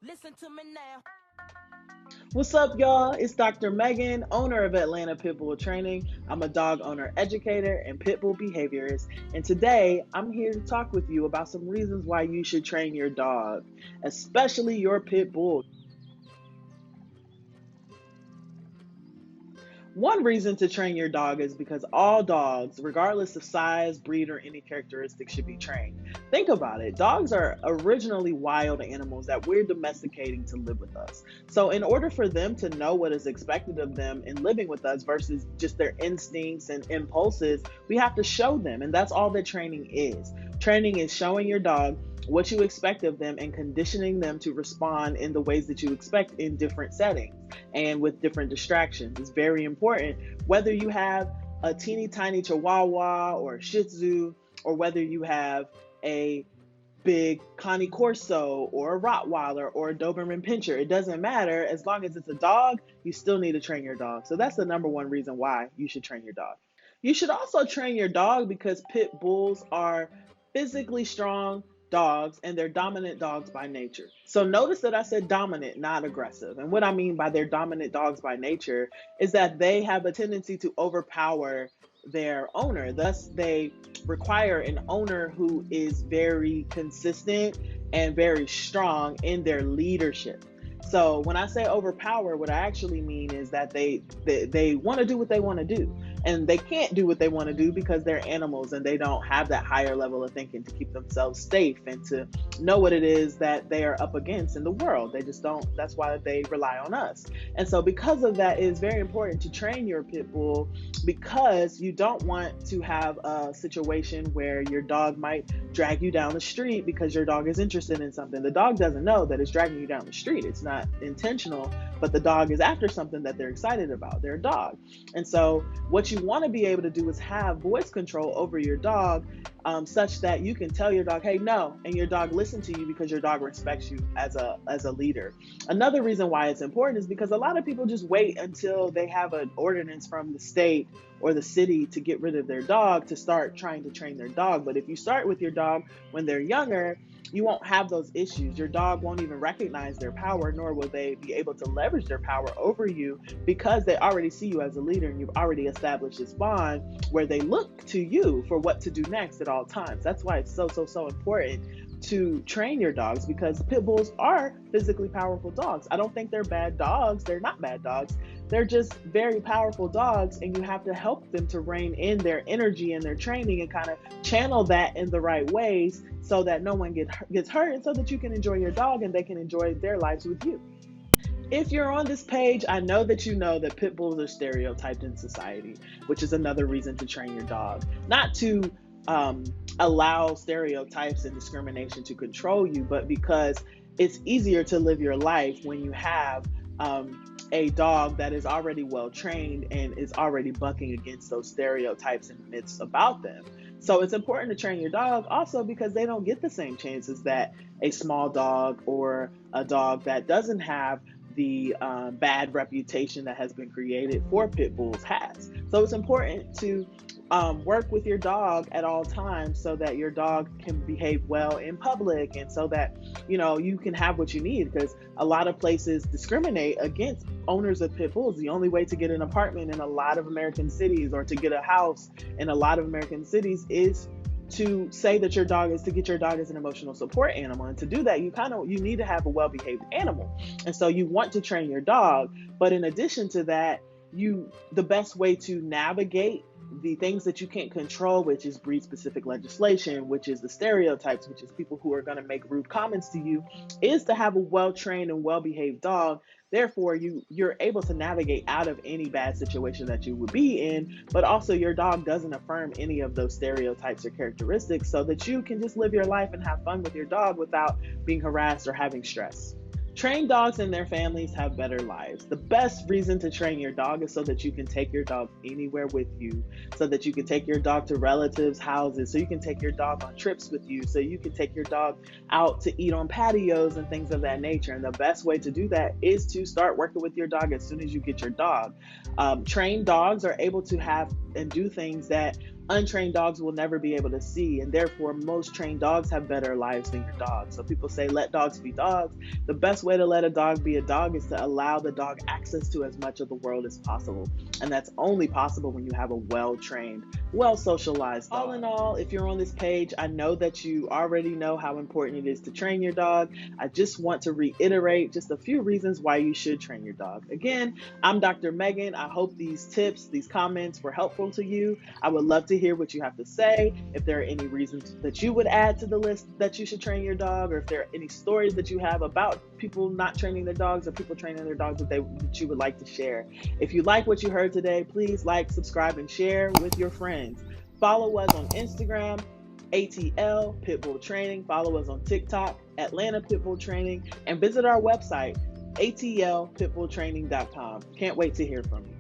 Listen to me now. What's up, y'all? It's Dr. Megan, owner of Atlanta Pitbull Training. I'm a dog owner educator and pitbull behaviorist. And today I'm here to talk with you about some reasons why you should train your dog, especially your pit bull. One reason to train your dog is because all dogs, regardless of size, breed, or any characteristics, should be trained. Think about it. Dogs are originally wild animals that we're domesticating to live with us. So, in order for them to know what is expected of them in living with us versus just their instincts and impulses, we have to show them. And that's all that training is. Training is showing your dog what you expect of them and conditioning them to respond in the ways that you expect in different settings and with different distractions. It's very important whether you have a teeny tiny chihuahua or a shih tzu, or whether you have a big Connie Corso or a Rottweiler or a Doberman Pinscher. It doesn't matter. As long as it's a dog, you still need to train your dog. So that's the number one reason why you should train your dog. You should also train your dog because pit bulls are physically strong dogs and they're dominant dogs by nature. So notice that I said dominant, not aggressive. And what I mean by they're dominant dogs by nature is that they have a tendency to overpower their owner. Thus, they require an owner who is very consistent and very strong in their leadership. So when I say overpower, what I actually mean is that they want to do what they want to do, and they can't do what they want to do because they're animals and they don't have that higher level of thinking to keep themselves safe and to know what it is that they are up against in the world. They just don't. That's why they rely on us. And so because of that, it is very important to train your pit bull, because you don't want to have a situation where your dog might drag you down the street because your dog is interested in something. The dog doesn't know that it's dragging you down the street. It's not intentional, but the dog is after something that they're excited about. They're a dog. And so what you want to be able to do is have voice control over your dog, such that you can tell your dog, hey, no, and your dog listen to you because your dog respects you as a leader. Another reason why it's important is because a lot of people just wait until they have an ordinance from the state or the city to get rid of their dog to start trying to train their dog. But if you start with your dog when they're younger, you won't have those issues. Your dog won't even recognize their power, nor will they be able to leverage their power over you, because they already see you as a leader and you've already established this bond where they look to you for what to do next at all times. That's why it's so important to train your dogs, because pit bulls are physically powerful dogs. I don't think they're bad dogs. They're not bad dogs. They're just very powerful dogs, and you have to help them to rein in their energy and their training and kind of channel that in the right ways so that no one gets hurt, and so that you can enjoy your dog and they can enjoy their lives with you. If you're on this page, I know that you know that pit bulls are stereotyped in society, which is another reason to train your dog. Not to um, allow stereotypes and discrimination to control you, but because it's easier to live your life when you have a dog that is already well trained and is already bucking against those stereotypes and myths about them. So it's important to train your dog also because they don't get the same chances that a small dog or a dog that doesn't have the bad reputation that has been created for pit bulls has. So it's important to work with your dog at all times so that your dog can behave well in public, and so that you can have what you need, because a lot of places discriminate against owners of pit bulls. The only way to get an apartment in a lot of American cities, or to get a house in a lot of American cities, is to say that your dog is to get your dog as an emotional support animal. And to do that, you need to have a well-behaved animal. And so you want to train your dog, but in addition to that, the best way to navigate the things that you can't control, which is breed specific legislation, which is the stereotypes, which is people who are going to make rude comments to you, is to have a well trained and well behaved dog. Therefore, you're able to navigate out of any bad situation that you would be in, but also your dog doesn't affirm any of those stereotypes or characteristics, so that you can just live your life and have fun with your dog without being harassed or having stress. Trained dogs and their families have better lives. The best reason to train your dog is so that you can take your dog anywhere with you, so that you can take your dog to relatives' houses, so you can take your dog on trips with you, so you can take your dog out to eat on patios and things of that nature. And the best way to do that is to start working with your dog as soon as you get your dog. Trained dogs are able to have and do things that untrained dogs will never be able to see, and therefore most trained dogs have better lives than your dog. So people say let dogs be dogs. The best way to let a dog be a dog is to allow the dog access to as much of the world as possible, and that's only possible when you have a well-trained, well-socialized dog. All in all, if you're on this page, I know that you already know how important it is to train your dog. I just want to reiterate just a few reasons why you should train your dog. Again, I'm Dr. Megan. I hope these tips, these comments were helpful to you. I would love to hear what you have to say. If there are any reasons that you would add to the list that you should train your dog, or if there are any stories that you have about people not training their dogs or people training their dogs that you would like to share. If you like what you heard today, please like, subscribe, and share with your friends. Follow us on Instagram, ATL Pitbull Training. Follow us on TikTok, Atlanta Pitbull Training, and visit our website, atlpitbulltraining.com. Can't wait to hear from you.